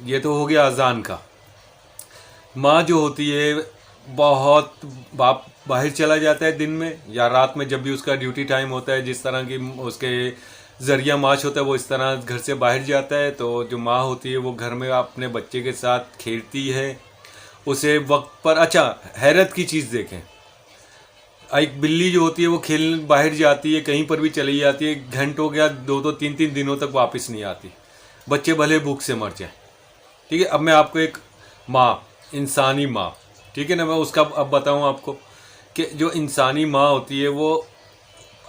یہ تو ہو گیا اذان کا. ماں جو ہوتی ہے بہت باپ باہر چلا جاتا ہے دن میں یا رات میں جب بھی اس کا ڈیوٹی ٹائم ہوتا ہے, جس طرح کی اس کے ذریعہ معاش ہوتا ہے وہ اس طرح گھر سے باہر جاتا ہے, تو جو ماں ہوتی ہے وہ گھر میں اپنے بچے کے ساتھ کھیلتی ہے اسے وقت پر. اچھا حیرت کی چیز دیکھیں, ایک بلی جو ہوتی ہے وہ کھیل باہر جاتی ہے کہیں پر بھی چلی جاتی ہے, گھنٹوں یا 2-3 دنوں تک واپس نہیں آتی, بچے بھلے بھوک سے مر جائیں. ٹھیک ہے, اب میں آپ کو ایک ماں, انسانی ماں, ٹھیک ہے نا, میں اس کا اب بتاؤں آپ کو کہ جو انسانی ماں ہوتی ہے وہ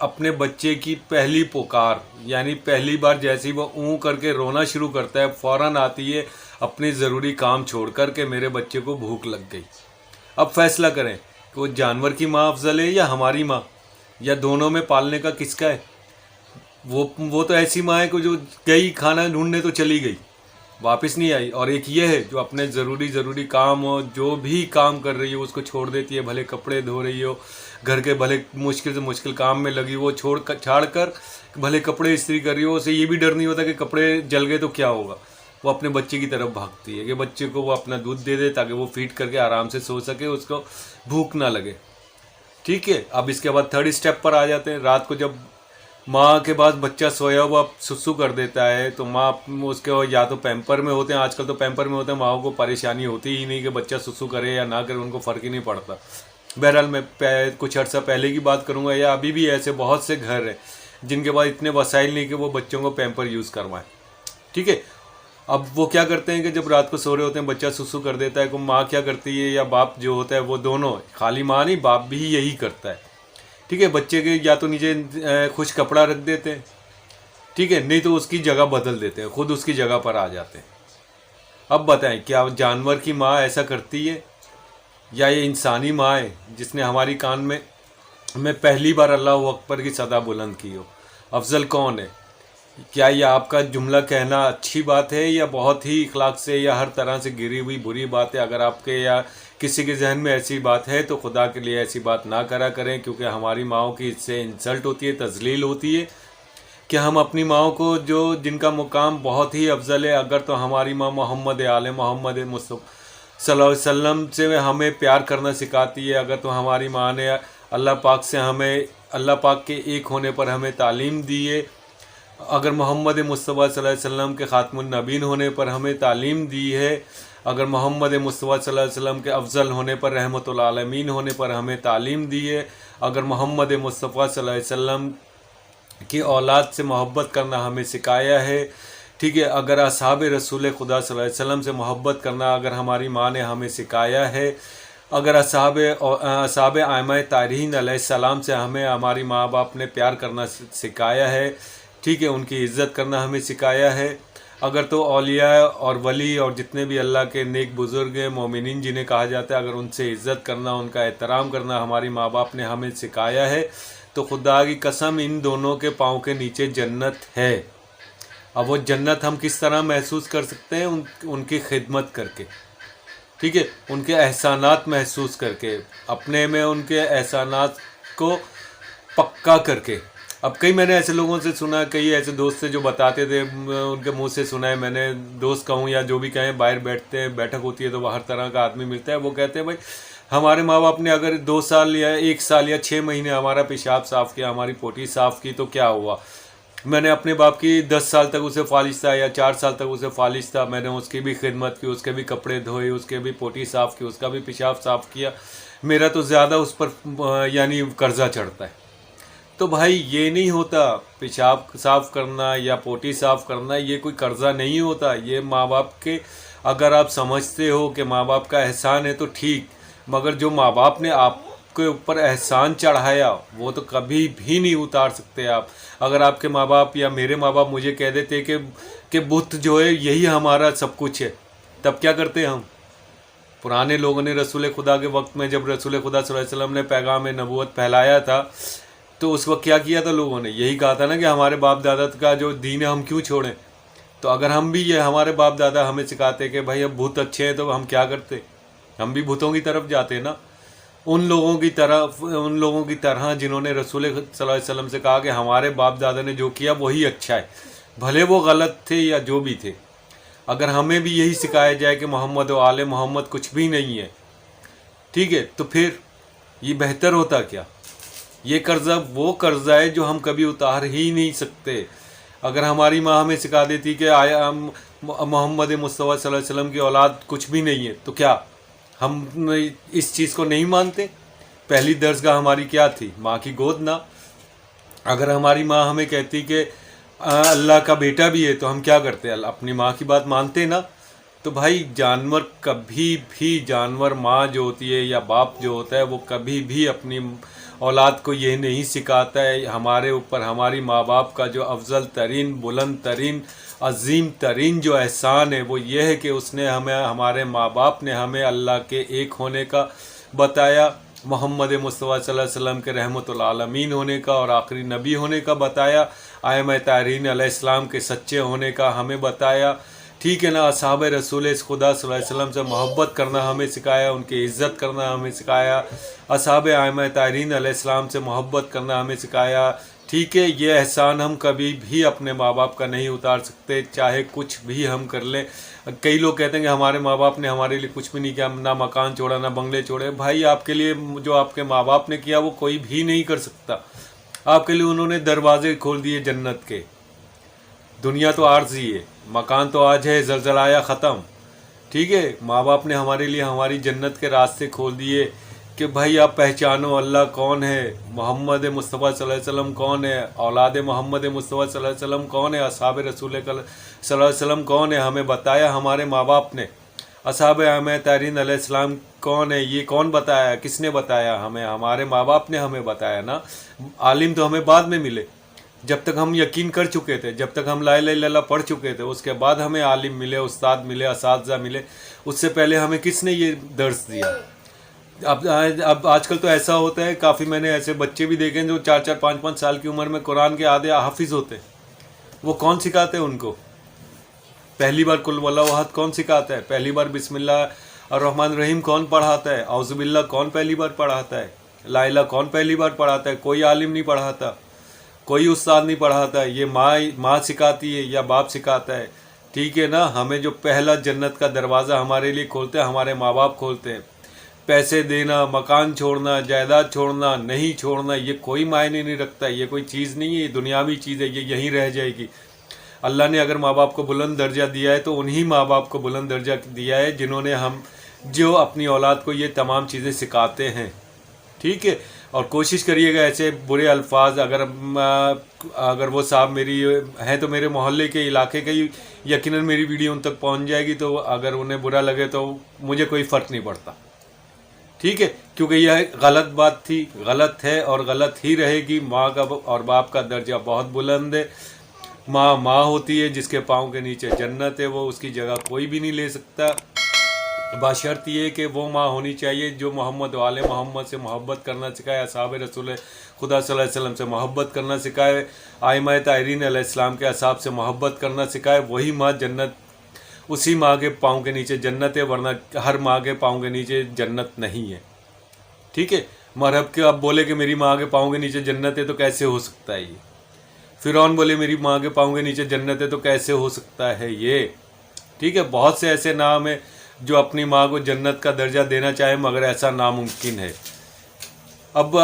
اپنے بچے کی پہلی پکار یعنی پہلی بار جیسی وہ اون کر کے رونا شروع کرتا ہے فوراً آتی ہے اپنے ضروری کام چھوڑ کر کے میرے بچے کو بھوک لگ گئی. اب فیصلہ کریں کہ وہ جانور کی ماں افضل ہے یا ہماری ماں, یا دونوں میں پالنے کا کس کا ہے. وہ تو ایسی ماں ہے کہ جو گئی کھانا ڈھونڈنے تو چلی گئی واپس نہیں آئی, اور ایک یہ ہے جو اپنے ضروری کام ہو جو بھی کام کر رہی ہو اس کو چھوڑ دیتی ہے, بھلے کپڑے دھو رہی ہو گھر کے, بھلے مشکل سے مشکل کام میں لگی وہ چھاڑ کر بھلے کپڑے استری کر رہی ہو, اسے یہ بھی ڈر نہیں ہوتا کہ کپڑے جل گئے تو کیا ہوگا. وہ اپنے بچے کی طرف بھاگتی ہے کہ بچے کو وہ اپنا دودھ دے دے تاکہ وہ فیڈ کر کے آرام سے سو سکے, اس کو بھوک نہ لگے. ٹھیک ہے, اب اس کے بعد تھرڈ اسٹیپ پر آ جاتے ہیں. رات کو جب ماں کے بعد بچہ سویا ہوا سسو کر دیتا ہے تو ماں اس کے یا تو پیمپر میں ہوتے ہیں, آج کل تو پیمپر میں ہوتے ہیں, ماؤں کو پریشانی ہوتی ہی نہیں کہ بچہ سسو کرے یا نہ کرے, ان کو فرق ہی نہیں پڑتا. بہرحال میں کچھ عرصہ پہلے کی بات کروں گا, یا ابھی بھی ایسے بہت سے گھر ہیں جن کے پاس اتنے وسائل نہیں کہ وہ بچوں کو پیمپر یوز کروائیں. ٹھیک ہے, اب وہ کیا کرتے ہیں کہ جب رات کو سو رہے ہوتے ہیں بچہ سسو کر دیتا ہے, کہ ماں کیا کرتی ہے یا باپ جو ہوتا ہے وہ دونوں, خالی ماں نہیں باپ بھی یہی کرتا ہے. ٹھیک ہے, بچے کے یا تو نیچے خشک کپڑا رکھ دیتے ہیں, ٹھیک ہے, نہیں تو اس کی جگہ بدل دیتے ہیں, خود اس کی جگہ پر آ جاتے ہیں. اب بتائیں کیا جانور کی ماں ایسا کرتی ہے یا یہ انسانی ماں ہے جس نے ہماری کان میں پہلی بار اللہ اکبر کی صدا بلند کی ہو؟ افضل کون ہے؟ کیا یہ آپ کا جملہ کہنا اچھی بات ہے یا بہت ہی اخلاق سے یا ہر طرح سے گری ہوئی بری بات ہے؟ اگر آپ کے یا کسی کے ذہن میں ایسی بات ہے تو خدا کے لیے ایسی بات نہ کرا کریں, کیونکہ ہماری ماؤں کی اس سے انسلٹ ہوتی ہے, تذلیل ہوتی ہے. کہ ہم اپنی ماؤں کو جن کا مقام بہت ہی افضل ہے, اگر تو ہماری ماں محمد آل محمد مصطفیٰ صلی اللہ علیہ وسلم سے ہمیں پیار کرنا سکھاتی ہے, اگر تو ہماری ماں نے اللہ پاک سے ہمیں اللہ پاک کے ایک ہونے پر ہمیں تعلیم دی ہے, اگر محمد مصطفیٰ صلی اللہ علیہ وسلم کے خاتم النبیین ہونے پر ہمیں تعلیم دی ہے, اگر محمد مصطفیٰ صلی اللہ علیہ وسلم کے افضل ہونے پر رحمت العالمین ہونے پر ہمیں تعلیم دی ہے, اگر محمد مصطفیٰ صلی اللہ علیہ وسلم کی اولاد سے محبت کرنا ہمیں سکھایا ہے, ٹھیک ہے, اگر اصحاب رسول خدا صلی اللہ علیہ وسلم سے محبت کرنا اگر ہماری ماں نے ہمیں سکھایا ہے, اگر اصحاب ائمہ طاہرین علیہ السلام سے ہمیں ہماری ماں باپ نے پیار کرنا سکھایا ہے, ٹھیک ہے, ان کی عزت کرنا ہمیں سکھایا ہے, اگر تو اولیاء اور ولی اور جتنے بھی اللہ کے نیک بزرگ ہیں مومنین جنہیں کہا جاتا ہے, اگر ان سے عزت کرنا ان کا احترام کرنا ہماری ماں باپ نے ہمیں سکھایا ہے, تو خدا کی قسم ان دونوں کے پاؤں کے نیچے جنت ہے. اب وہ جنت ہم کس طرح محسوس کر سکتے ہیں؟ ان کی خدمت کر کے, ٹھیک ہے, ان کے احسانات محسوس کر کے, اپنے میں ان کے احسانات کو پکا کر کے. اب کئی میں نے ایسے لوگوں سے سنا, کئی ایسے دوست سے جو بتاتے تھے, ان کے منہ سے سنا ہے میں نے, دوست کہوں یا جو بھی کہیں, باہر بیٹھتے ہیں بیٹھک ہوتی ہے تو وہ ہر طرح کا آدمی ملتا ہے, وہ کہتے ہیں بھائی ہمارے ماں باپ نے اگر 2 سال یا 1 سال یا 6 مہینے ہمارا پیشاب صاف کیا, ہماری پوٹی صاف کی تو کیا ہوا؟ میں نے اپنے باپ کی 10 سال تک اسے فالج تھا یا 4 سال تک اسے فالج تھا, میں نے اس کی بھی خدمت کی, اس کے بھی کپڑے دھوئے, اس کے بھی پوٹی صاف کی, اس کا بھی پیشاب صاف کیا, میرا تو زیادہ اس پر یعنی قرضہ چڑھتا ہے. تو بھائی یہ نہیں ہوتا, پیشاب صاف کرنا یا پوٹی صاف کرنا یہ کوئی قرضہ نہیں ہوتا, یہ ماں باپ کے, اگر آپ سمجھتے ہو کہ ماں باپ کا احسان ہے تو ٹھیک, مگر جو ماں باپ نے آپ کے اوپر احسان چڑھایا وہ تو کبھی بھی نہیں اتار سکتے آپ. اگر آپ کے ماں باپ یا میرے ماں باپ مجھے کہہ دیتے کہ بت جو ہے یہی ہمارا سب کچھ ہے, تب کیا کرتے ہم؟ پرانے لوگوں نے رسول خدا کے وقت میں جب رسول خدا صلی اللہ علیہ وسلم نے پیغام نبوت پھیلایا تھا تو اس وقت کیا کیا تھا لوگوں نے؟ یہی کہا تھا نا کہ ہمارے باپ دادا کا جو دین ہے ہم کیوں چھوڑیں. تو اگر ہم بھی یہ ہمارے باپ دادا ہمیں سکھاتے کہ بھائی اب بھوت اچھے ہیں تو ہم کیا کرتے؟ ہم بھی بھوتوں کی طرف جاتے نا, ان لوگوں کی طرح جنہوں نے رسول صلی اللہ علیہ وسلم سے کہا کہ ہمارے باپ دادا نے جو کیا وہی اچھا ہے, بھلے وہ غلط تھے یا جو بھی تھے. اگر ہمیں بھی یہی سکھایا جائے کہ محمد و آل محمد کچھ بھی نہیں ہے، ٹھیک ہے، تو پھر یہ بہتر ہوتا کیا؟ یہ قرضہ وہ قرضہ ہے جو ہم کبھی اتار ہی نہیں سکتے۔ اگر ہماری ماں ہمیں سکھا دیتی کہ محمد مصطفیٰ صلی اللہ علیہ وسلم کی اولاد کچھ بھی نہیں ہے، تو کیا ہم اس چیز کو نہیں مانتے؟ پہلی درسگاہ ہماری کیا تھی؟ ماں کی گود نا۔ اگر ہماری ماں ہمیں کہتی کہ اللہ کا بیٹا بھی ہے تو ہم کیا کرتے؟ اپنی ماں کی بات مانتے نا۔ تو بھائی جانور کبھی بھی، جانور ماں جو ہوتی ہے یا باپ جو ہوتا ہے وہ کبھی بھی اپنی اولاد کو یہ نہیں سکھاتا ہے۔ ہمارے اوپر ہماری ماں باپ کا جو افضل ترین، بلند ترین، عظیم ترین جو احسان ہے وہ یہ ہے کہ اس نے ہمارے ماں باپ نے ہمیں اللہ کے ایک ہونے کا بتایا، محمد مصطفیٰ صلی اللہ علیہ وسلم کے رحمت العالمین ہونے کا اور آخری نبی ہونے کا بتایا، ائمہ طاہرین علیہ السلام کے سچے ہونے کا ہمیں بتایا، ٹھیک ہے نا۔ اصحاب رسول خدا صلی اللہ علیہ وسلم سے محبت کرنا ہمیں سکھایا، ان کی عزت کرنا ہمیں سکھایا، اصحاب ائمہ طاہرین علیہ السلام سے محبت کرنا ہمیں سکھایا، ٹھیک ہے۔ یہ احسان ہم کبھی بھی اپنے ماں باپ کا نہیں اتار سکتے، چاہے کچھ بھی ہم کر لیں۔ کئی لوگ کہتے ہیں کہ ہمارے ماں باپ نے ہمارے لیے کچھ بھی نہیں کیا، نہ مکان چھوڑا، نہ بنگلے چھوڑے۔ بھائی آپ کے لیے جو آپ کے ماں باپ نے کیا وہ کوئی بھی نہیں کر سکتا۔ آپ کے لیے انہوں نے دروازے کھول دیے جنت کے۔ دنیا تو عارضی ہے، مکان تو آج ہے، زلزلہ آیا ختم، ٹھیک ہے۔ ماں باپ نے ہمارے لیے ہماری جنت کے راستے کھول دیے کہ بھائی آپ پہچانو اللہ کون ہے، محمد مصطفیٰ صلی اللہ علیہ وسلم کون ہے، اولاد محمد مصطفیٰ صلی اللہ علیہ وسلم کون ہے، اصحاب رسول صلی اللہ علیہ وسلم کون ہے، ہمیں بتایا ہمارے ماں باپ نے۔ اصحاب ائمہ طاہرین علیہ السلام کون ہے، یہ کون بتایا؟ کس نے بتایا ہمیں؟ ہمارے ماں باپ نے ہمیں بتایا نا۔ عالم تو ہمیں بعد میں ملے، جب تک ہم یقین کر چکے تھے، جب تک ہم لا الہ الا اللہ پڑھ چکے تھے، اس کے بعد ہمیں عالم ملے، استاد ملے، اساتذہ ملے۔ اس سے پہلے ہمیں کس نے یہ درس دیا؟ اب آج کل تو ایسا ہوتا ہے، کافی میں نے ایسے بچے بھی دیکھے جو 4-4 5-5 سال کی عمر میں قرآن کے آدھے حافظ ہوتے ہیں۔ وہ کون سکھاتے ہیں ان کو؟ پہلی بار قل واللہ احد کون سکھاتا ہے؟ پہلی بار بسم اللہ الرحمن الرحیم کون پڑھاتا ہے؟ اعوذ باللہ کون پہلی بار پڑھاتا ہے؟ لا الہ کون پہلی بار پڑھاتا ہے؟ کوئی عالم نہیں پڑھاتا، کوئی استاد نہیں پڑھاتا، یہ ماں سکھاتی ہے یا باپ سکھاتا ہے، ٹھیک ہے نا۔ ہمیں جو پہلا جنت کا دروازہ ہمارے لیے کھولتے ہیں ہمارے ماں باپ کھولتے ہیں۔ پیسے دینا، مکان چھوڑنا، جائیداد چھوڑنا، نہیں چھوڑنا، یہ کوئی معنی نہیں رکھتا، یہ کوئی چیز نہیں ہے، یہ دنیاوی چیز ہے، یہ یہیں رہ جائے گی۔ اللہ نے اگر ماں باپ کو بلند درجہ دیا ہے تو انہی ماں باپ کو بلند درجہ دیا ہے جنہوں نے جو اپنی اولاد کو یہ تمام چیزیں سکھاتے ہیں، ٹھیک ہے۔ اور کوشش کریے گا ایسے برے الفاظ اگر وہ صاحب میری ہیں تو میرے محلے کے علاقے کے ہی یقیناً میری ویڈیو ان تک پہنچ جائے گی، تو اگر انہیں برا لگے تو مجھے کوئی فرق نہیں پڑتا، ٹھیک ہے، کیونکہ یہ غلط بات تھی، غلط ہے اور غلط ہی رہے گی۔ ماں کا اور باپ کا درجہ بہت بلند ہے۔ ماں ہوتی ہے جس کے پاؤں کے نیچے جنت ہے، وہ اس کی جگہ کوئی بھی نہیں لے سکتا، بشرط یہ کہ وہ ماں ہونی چاہیے جو محمد و آل محمد سے محبت کرنا سکھائے، اصحاب رسول خدا صلی اللہ علیہ وسلم سے محبت کرنا سکھائے، ائمہ طاہرین علیہ السلام کے اصحاب سے محبت کرنا سکھائے۔ وہی ماں جنت، اسی ماں کے پاؤں کے نیچے جنت ہے، ورنہ ہر ماں کے پاؤں کے نیچے جنت نہیں ہے، ٹھیک ہے۔ مرحب کے اب بولے کہ میری ماں کے پاؤں کے نیچے جنت ہے تو کیسے ہو سکتا ہے یہ؟ فرعون بولے میری ماں کے پاؤں کے نیچے جنت ہے تو کیسے ہو سکتا ہے یہ؟ ٹھیک ہے، بہت سے ایسے نام ہیں جو اپنی ماں کو جنت کا درجہ دینا چاہے مگر ایسا ناممکن ہے۔ اب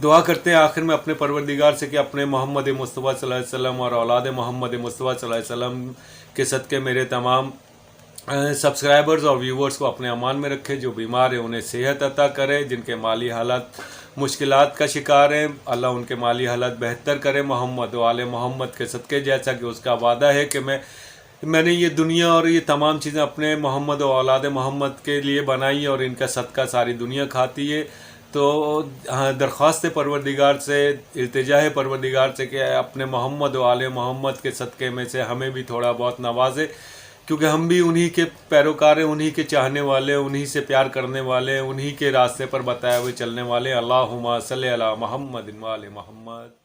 دعا کرتے ہیں آخر میں اپنے پروردگار سے کہ اپنے محمد مصطفیٰ صلی اللہ علیہ وسلم اور اولاد محمد مصطفیٰ صلی اللہ علیہ وسلم کے صدقے میرے تمام سبسکرائبرز اور ویورز کو اپنے امان میں رکھے، جو بیمار ہیں انہیں صحت عطا کرے، جن کے مالی حالات مشکلات کا شکار ہیں اللہ ان کے مالی حالات بہتر کرے محمد و آل محمد کے صدقے، جیسا کہ اس کا وعدہ ہے کہ میں نے یہ دنیا اور یہ تمام چیزیں اپنے محمد و اولاد محمد کے لیے بنائی اور ان کا صدقہ ساری دنیا کھاتی ہے۔ تو درخواست پروردگار سے، التجا ہے پروردگار سے کہ اپنے محمد و آل محمد کے صدقے میں سے ہمیں بھی تھوڑا بہت نوازے، کیونکہ ہم بھی انہی کے پیروکار ہیں، انہی کے چاہنے والے، انہی سے پیار کرنے والے، انہی کے راستے پر بتائے ہوئے چلنے والے۔ اللہم صلی علی محمد و آل محمد۔